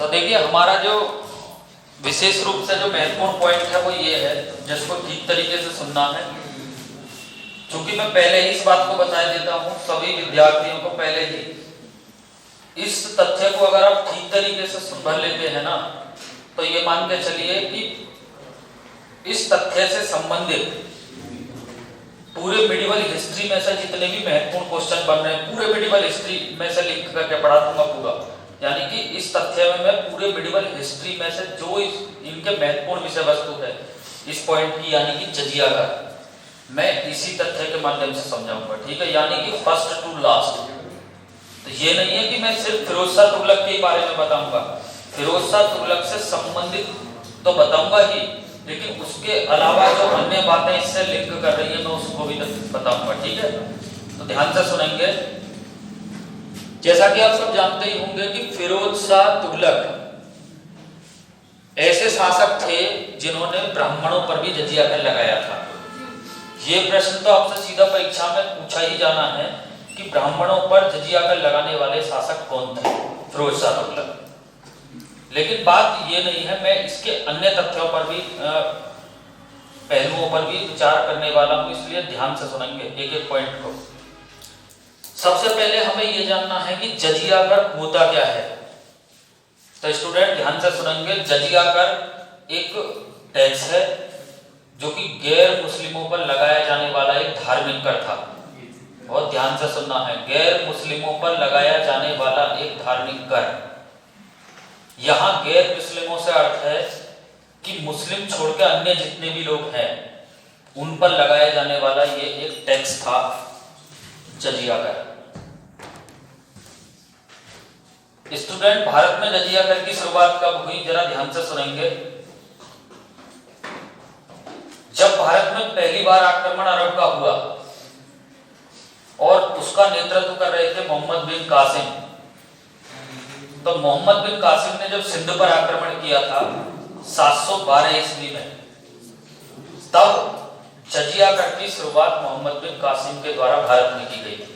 तो देखिए हमारा जो विशेष रूप से जो महत्वपूर्ण पॉइंट है वो ये है जिसको ठीक तरीके से सुनना है। क्योंकि मैं पहले ही इस बात को बता देता हूँ सभी विद्यार्थियों को पहले ही इस तथ्य को अगर आप ठीक तरीके से सुन भर लेते हैं ना तो ये मान के चलिए कि इस तथ्य से संबंधित पूरे मेडिवल हिस्ट्री में से जितने भी महत्वपूर्ण क्वेश्चन बन रहे हैं पूरे मेडिवल हिस्ट्री में से लिख करके पढ़ा दूंगा पूरा। यानी कि इस तथ्य में मैं पूरे मेडिवल हिस्ट्री में से जो इनके महत्वपूर्ण विषय वस्तु है इस पॉइंट की यानी कि जजिया का मैं इसी तथ्य के माध्यम से समझाऊंगा। ठीक है, यानी कि फर्स्ट टू लास्ट। तो ये नहीं है कि मैं सिर्फ फिरोज शाह तुगलक के बारे में बताऊंगा, फिरोज शाह तुगलक से संबंधित तो बताऊंगा ही, लेकिन उसके अलावा जो अन्य बातें इससे लिंक कर रही है मैं उसको भी बताऊंगा। ठीक है, तो ध्यान से सुनेंगे। जैसा कि आप सब जानते ही होंगे कि फिरोज शाह तुगलक ऐसे शासक थे जिन्होंने ब्राह्मणों पर भी जजिया कर लगाया था। ये प्रश्न तो आपसे सीधा परीक्षा में पूछा ही जाना है कि ब्राह्मणों पर जजिया कर लगाने वाले शासक कौन थे, फिरोज शाह तुगलक। लेकिन बात ये नहीं है, मैं इसके अन्य तथ्यों पर भी पहलुओं पर भी विचार करने वाला हूं, इसलिए ध्यान से सुनेंगे एक एक पॉइंट को। सबसे पहले हमें यह जानना है कि जजिया कर होता क्या है। तो स्टूडेंट ध्यान से सुनेंगे। जजिया कर एक टैक्स है जो कि गैर मुस्लिमों पर लगाया जाने वाला एक धार्मिक कर था। बहुत ध्यान से सुनना है, गैर मुस्लिमों पर लगाया जाने वाला एक धार्मिक कर। यहां गैर मुस्लिमों से अर्थ है कि मुस्लिम छोड़कर अन्य जितने भी लोग हैं उन पर लगाया जाने वाला ये एक टैक्स था, जजिया कर। स्टूडेंट भारत में जजिया कर की शुरुआत कब हुई, जरा ध्यान से सुनेंगे। जब भारत में पहली बार आक्रमण अरब का हुआ और उसका नेतृत्व कर रहे थे मोहम्मद बिन कासिम। तो मोहम्मद बिन कासिम ने जब सिंध पर आक्रमण किया था 712 ईस्वी में, तब जजिया कर की शुरुआत मोहम्मद बिन कासिम के द्वारा भारत में की गई थी।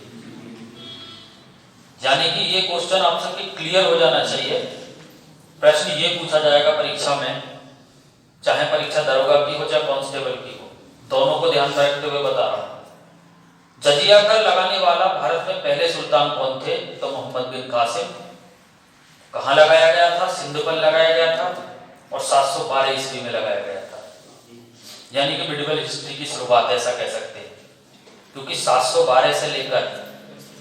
यानी कि ये क्वेश्चन आप सबके क्लियर हो जाना चाहिए। प्रश्न ये पूछा जाएगा परीक्षा में, चाहे परीक्षा दरोगा की हो चाहे कांस्टेबल की हो, दोनों को ध्यान में रखते हुए बता रहा हूं। जजिया कर लगाने वाला भारत में पहले सुल्तान कौन थे, तो मोहम्मद बिन कासिम। कहां लगाया गया था, सिंध पर लगाया गया था और 712 ईस्वी में लगाया गया था। यानी कि मिडिवल हिस्ट्री की शुरुआत ऐसा कह सकते हैं, क्योंकि 712 से लेकर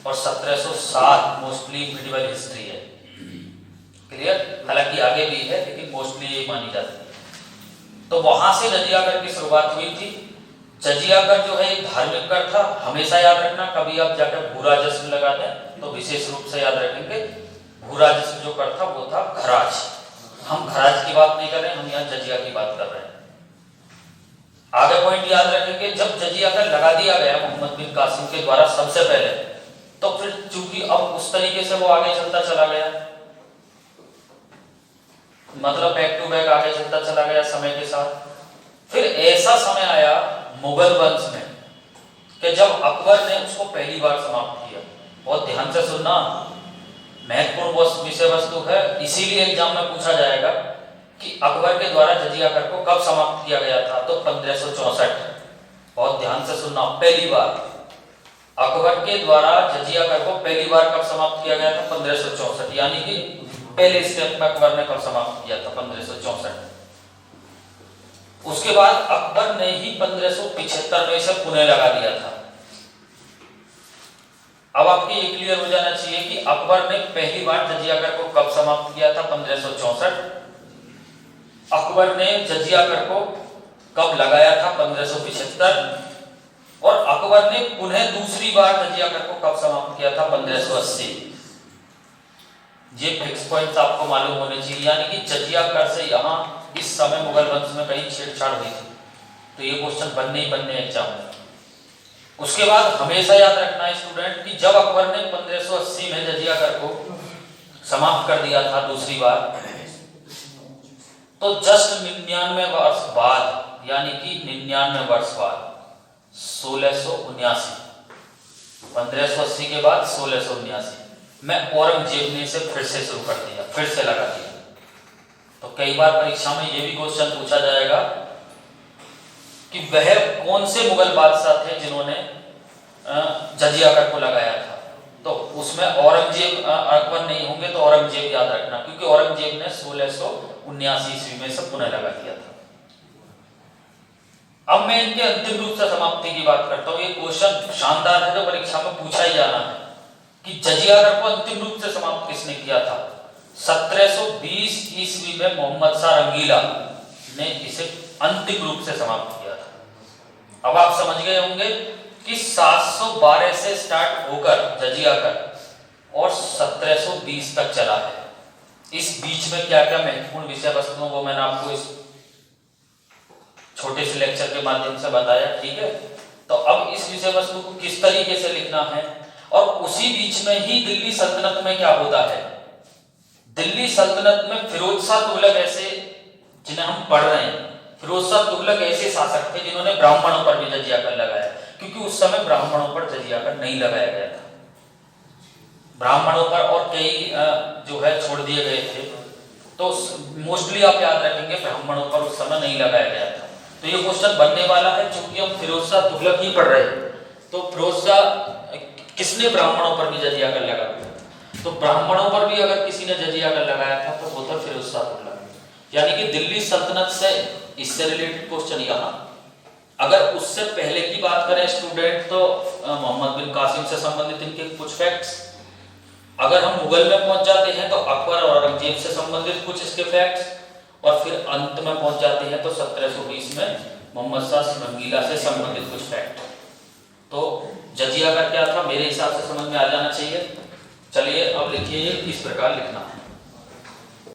और 1707 मोस्टली मिडिवल हिस्ट्री है। क्लियर? हालांकि आगे भी है लेकिन मोस्टली ये मानी जाती है। तो वहां से जजिया कर की शुरुआत हुई थी। जजिया कर जो है एक धार्मिक कर था। हमेशा याद रखना, कभी आप जाकर भू राजस्व लगा दें तो विशेष रूप से याद रखेंगे भू राजस्व जो कर था वो था खराज। हम खराज की बात नहीं कर रहे हैं, हम यहाँ जजिया की बात कर रहे हैं। आगे पॉइंट याद रखेंगे, जब जजिया कर लगा दिया गया मोहम्मद बिन कासिम के द्वारा सबसे पहले, तो फिर चूंकि अब उस तरीके से वो आगे चलता चला गया, मतलब बैक टू बैक आगे चलता चला गया समय के साथ। फिर ऐसा समय आया मुगल वंश में कि जब अकबर ने उसको पहली बार समाप्त किया। बहुत ध्यान से सुनना, महत्वपूर्ण विषय वस्तु है, इसीलिए एग्जाम में पूछा जाएगा कि अकबर के द्वारा जजिया कर को कब समाप्त किया गया था, तो 1564। बहुत ध्यान से सुनना, पहली बार अकबर के द्वारा जजिया कर को पहली बार कब समाप्त किया गया था, 1564। यानी कि पहले स्टेप में अकबर ने कब समाप्त किया था, 1564। उसके बाद अकबर ने ही 1575 में इसे पुनः लगा दिया था। अब आपको ये क्लियर हो जाना चाहिए कि अकबर ने पहली बार जजिया कर को कब समाप्त किया था, 1564। अकबर ने जजिया कर को कब लगाया था, 1575। और अकबर ने पुनः दूसरी बार जजिया कर को कब समाप्त किया था, 1580। ये फिक्स पॉइंट्स आपको मालूम होने चाहिए। यानी कि जजिया कर से यहाँ इस समय मुगल वंश में कहीं छेड़छाड़ हुई थी, तो ये क्वेश्चन बनने ही बनने एग्जाम में। उसके बाद हमेशा याद रखना है स्टूडेंट कि जब अकबर ने 1580 में जजिया कर को समाप्त कर दिया था दूसरी बार, तो जस्ट 99 वर्ष बाद, यानी कि 99 वर्ष बाद 1679, 1580 के बाद 1679 में औरंगजेब ने इसे फिर से शुरू कर दिया, फिर से लगा दिया। तो कई बार परीक्षा में ये भी क्वेश्चन पूछा जाएगा कि वह कौन से मुगल बादशाह थे जिन्होंने जजिया कर को लगाया था। तो उसमें औरंगजेब अकबर नहीं होंगे तो औरंगजेब याद रखना, क्योंकि औरंगजेब ने 1679 ईस्वी में से पुनः लगा दिया था। अब मैं इनके अंतिम रूप से समाप्ति की बात करता हूं। ये क्वेश्चन शानदार है जो परीक्षा में पूछा ही जाना है कि जजिया कर को अंतिम रूप से समाप्त किसने किया था। 1720 ईस्वी में मोहम्मद शाह रंगीला ने इसे अंतिम रूप से समाप्त किया था। अब आप समझ गए होंगे कि 712 से स्टार्ट होकर जजिया कर और 1720 तक चला है। इस बीच में क्या क्या महत्वपूर्ण विषय वस्तुओं को मैंने आपको इस छोटे से लेक्चर के माध्यम से बताया, ठीक है। तो अब इस विषय वस्तु को किस तरीके से लिखना है, और उसी बीच में ही दिल्ली सल्तनत में क्या होता है। दिल्ली सल्तनत में फिरोज शाह तुगलक ऐसे, जिन्हें हम पढ़ रहे हैं, फिरोज शाह तुगलक ऐसे शासक थे जिन्होंने ब्राह्मणों पर भी जजिया कर लगाया, क्योंकि उस समय ब्राह्मणों पर जजिया कर नहीं लगाया गया था। ब्राह्मणों पर और कई जो है छोड़ दिए गए थे, तो मोस्टली आप याद रखेंगे ब्राह्मणों पर उस समय नहीं लगाया गया था। तो ये क्वेश्चन बनने वाला है, क्योंकि हम फिरोज शाह तुगलक ही पढ़ रहे हैं। तो फिरोज शाह किसने ब्राह्मणों पर भी जजिया कर लगाया, तो ब्राह्मणों पर भी अगर किसी ने जजिया कर लगाया था तो वो था फिरोज शाह तुगलक। यानी कि दिल्ली सल्तनत से इससे रिलेटेड क्वेश्चन यहाँ। अगर उससे पहले की बात करें स्टूडेंट, तो मोहम्मद बिन कासिम से संबंधित इनके कुछ फैक्ट्स। अगर हम मुगल में पहुंच जाते हैं तो अकबर और औरंगजेब से संबंधित कुछ इसके फैक्ट्स, और फिर अंत में पहुंच जाते हैं तो 1720 में मोहम्मद शाह रंगीला से संबंधित कुछ फैक्ट। तो जजिया का क्या था मेरे हिसाब से समझ में आ जाना चाहिए। चलिए अब लिखिए, इस प्रकार लिखना है।